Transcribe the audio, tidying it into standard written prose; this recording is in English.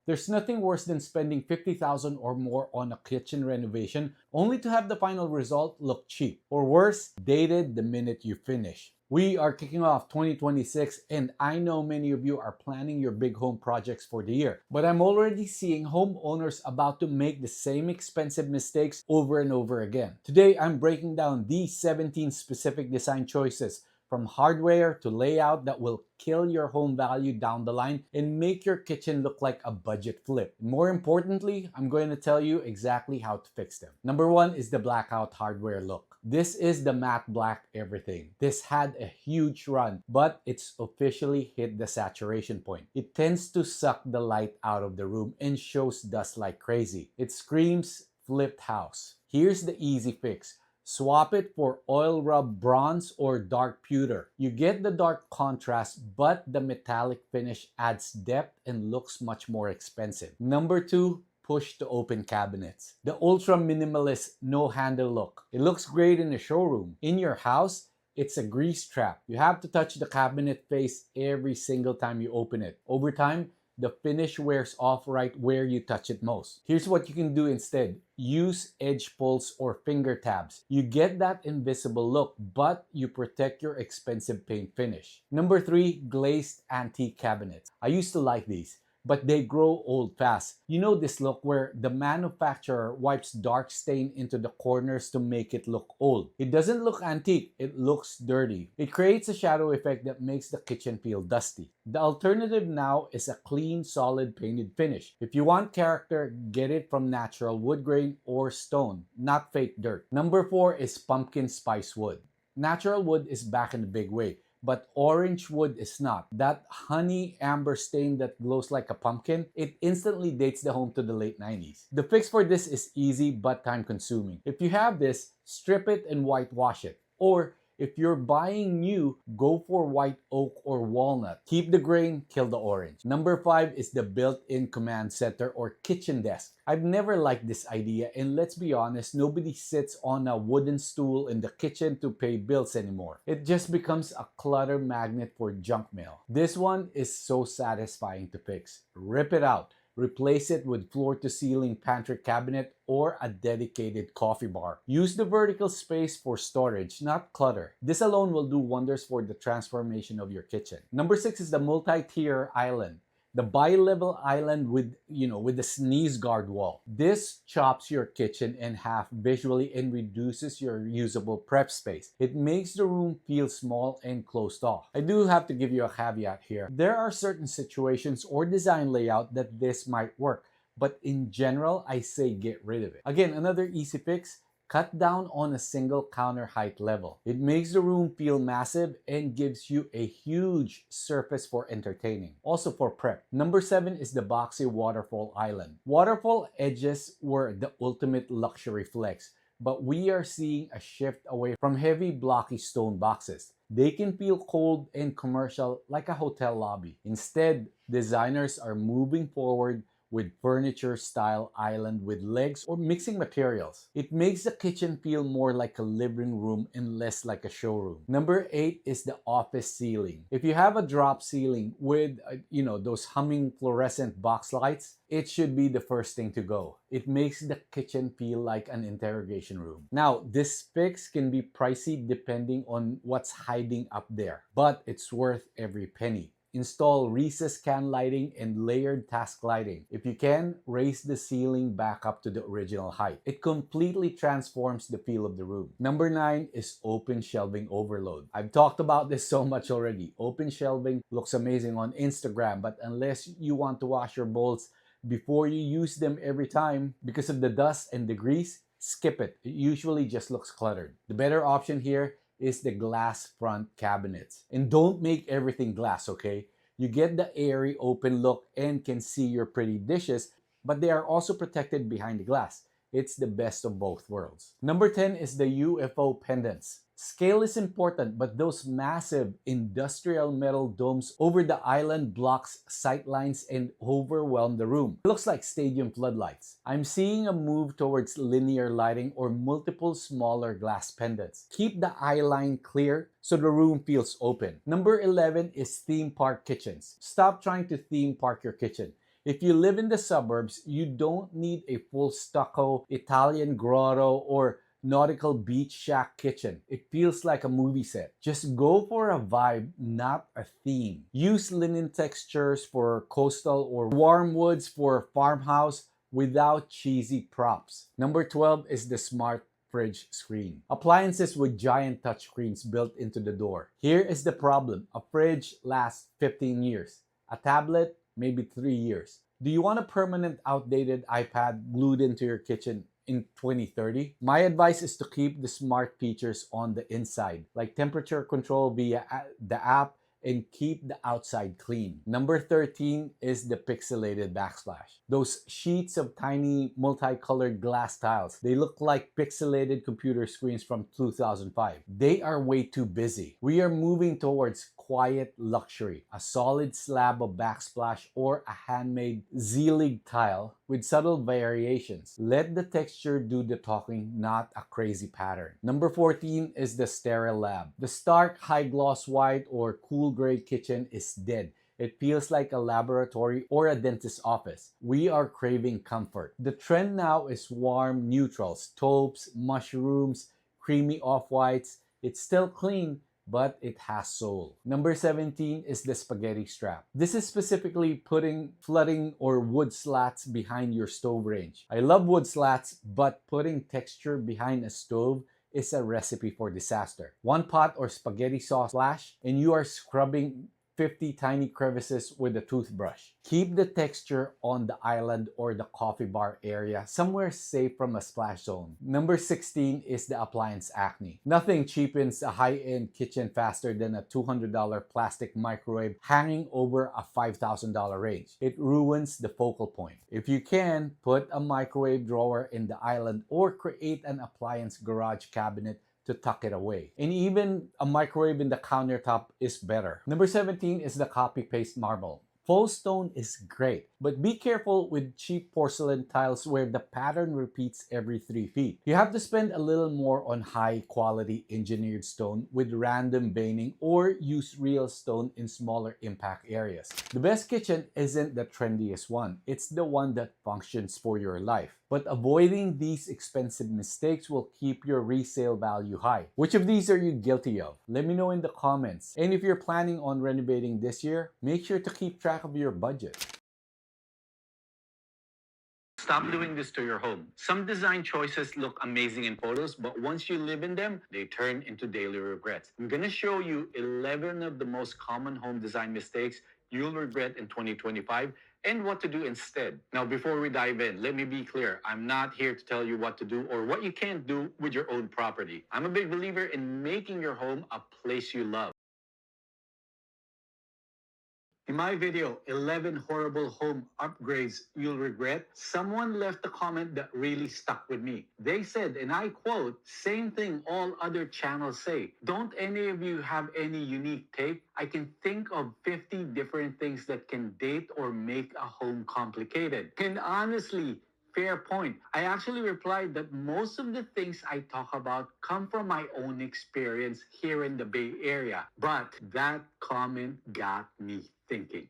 There's nothing worse than spending $50,000 or more on a kitchen renovation only to have the final result look cheap, or worse, dated the minute you finish. We are kicking off 2026, and I know many of you are planning your big home projects for the year. But I'm already seeing homeowners about to make the same expensive mistakes over and over again. Today, I'm breaking down these 17 specific design choices, from hardware to layout, that will kill your home value down the line and make your kitchen look like a budget flip. More importantly, I'm going to tell you exactly how to fix them. Number one is the blackout hardware look. This is the matte black everything. This had a huge run, but it's officially hit the saturation point. It tends to suck the light out of the room and shows dust like crazy. It screams flipped house. Here's the easy fix. Swap it for oil rub bronze or dark pewter. You get the dark contrast, but the metallic finish adds depth and looks much more expensive. Number two, push to open cabinets. The ultra minimalist no handle look. It looks great in a showroom. In your house, it's a grease trap. You have to touch the cabinet face every single time you open it. Over time, the finish wears off right where you touch it most. Here's what you can do instead. Use edge pulls or finger tabs. You get that invisible look, but you protect your expensive paint finish. Number three, glazed antique cabinets. I used to like these, but they grow old fast. You know this look where the manufacturer wipes dark stain into the corners to make it look old. It doesn't look antique, it looks dirty. It creates a shadow effect that makes the kitchen feel dusty. The alternative now is a clean, solid painted finish. If you want character, get it from natural wood grain or stone, not fake dirt. Number four is pumpkin spice wood. Natural wood is back in a big way, but orange wood is not. That honey amber stain that glows like a pumpkin, it instantly dates the home to the late 90s. The fix for this is easy but time consuming. If you have this, strip it and whitewash it. Or if you're buying new, go for white oak or walnut. Keep the grain, kill the orange. Number five is the built-in command center or kitchen desk. I've never liked this idea, and let's be honest, nobody sits on a wooden stool in the kitchen to pay bills anymore. It just becomes a clutter magnet for junk mail. This one is so satisfying to fix. Rip it out. Replace it with floor-to-ceiling pantry cabinet or a dedicated coffee bar. Use the vertical space for storage, not clutter. This alone will do wonders for the transformation of your kitchen. Number six is the multi-tier island. The bi-level island with the sneeze guard wall. This chops your kitchen in half visually and reduces your usable prep space. It makes the room feel small and closed off. I do have to give you a caveat here. There are certain situations or design layout that this might work, but in general, I say get rid of it. Again, another easy fix. Cut down on a single counter height level. It makes the room feel massive and gives you a huge surface for entertaining. Also for prep. Number seven is the boxy waterfall island. Waterfall edges were the ultimate luxury flex, but we are seeing a shift away from heavy blocky stone boxes. They can feel cold and commercial like a hotel lobby. Instead, designers are moving forward with furniture-style island with legs or mixing materials. It makes the kitchen feel more like a living room and less like a showroom. Number eight is the office ceiling. If you have a drop ceiling with, those humming fluorescent box lights, it should be the first thing to go. It makes the kitchen feel like an interrogation room. Now, this fix can be pricey depending on what's hiding up there, but it's worth every penny. Install recessed can lighting and layered task lighting. If you can, raise the ceiling back up to the original height. It completely transforms the feel of the room. Number nine is open shelving overload. I've talked about this so much already. Open shelving looks amazing on Instagram, but unless you want to wash your bowls before you use them every time because of the dust and the grease, skip it. It usually just looks cluttered. The better option here is the glass front cabinets. And don't make everything glass, okay? You get the airy open look and can see your pretty dishes, but they are also protected behind the glass. It's the best of both worlds. Number 10 is the UFO pendants. Scale is important, but those massive industrial metal domes over the island blocks sight lines and overwhelm the room. It looks like stadium floodlights. I'm seeing a move towards linear lighting or multiple smaller glass pendants. Keep the eye line clear so the room feels open. Number 11 is theme park kitchens. Stop trying to theme park your kitchen. If you live in the suburbs, you don't need a full stucco Italian grotto or nautical beach shack kitchen. It feels like a movie set. Just go for a vibe, not a theme. Use linen textures for coastal or warm woods for farmhouse without cheesy props. Number 12 is the smart fridge screen. Appliances with giant touchscreens built into the door. Here is the problem. A fridge lasts 15 years. A tablet, maybe 3 years. Do you want a permanent outdated iPad glued into your kitchen in 2030? My advice is to keep the smart features on the inside, like temperature control via the app, and keep the outside clean. Number 13 is the pixelated backsplash. Those sheets of tiny multicolored glass tiles. They look like pixelated computer screens from 2005. They are way too busy. We are moving towards quiet luxury, a solid slab of backsplash or a handmade Z-League tile with subtle variations. Let the texture do the talking, not a crazy pattern. Number 14 is the sterile lab. The stark high gloss white or cool gray kitchen is dead. It feels like a laboratory or a dentist's office. We are craving comfort. The trend now is warm neutrals, taupes, mushrooms, creamy off-whites. It's still clean, but it has soul. Number 17 is the spaghetti strap. This is specifically putting flooding or wood slats behind your stove range. I love wood slats, but putting texture behind a stove is a recipe for disaster. One pot or spaghetti sauce splash, and you are scrubbing 50 tiny crevices with a toothbrush. Keep the texture on the island or the coffee bar area, somewhere safe from a splash zone. Number 16 is the appliance acne. Nothing cheapens a high-end kitchen faster than a $200 plastic microwave hanging over a $5,000 range. It ruins the focal point. If you can, put a microwave drawer in the island or create an appliance garage cabinet to tuck it away. And even a microwave in the countertop is better. Number 17 is the copy-paste marble. Faux stone is great, but be careful with cheap porcelain tiles where the pattern repeats every 3 feet. You have to spend a little more on high-quality engineered stone with random veining or use real stone in smaller impact areas. The best kitchen isn't the trendiest one. It's the one that functions for your life. But avoiding these expensive mistakes will keep your resale value high. Which of these are you guilty of? Let me know in the comments. And if you're planning on renovating this year, make sure to keep track of your budget. Stop doing this to your home. Some design choices look amazing in photos, but once you live in them, they turn into daily regrets. I'm gonna show you 11 of the most common home design mistakes you'll regret in 2025 and what to do instead. Now, before we dive in, let me be clear. I'm not here to tell you what to do or what you can't do with your own property. I'm a big believer in making your home a place you love. In my video, 11 horrible home upgrades you'll regret, someone left a comment that really stuck with me. They said, and I quote, "Same thing all other channels say. Don't any of you have any unique take? I can think of 50 different things that can date or make a home complicated." And honestly, fair point. I actually replied that most of the things I talk about come from my own experience here in the Bay Area. But that comment got me thinking.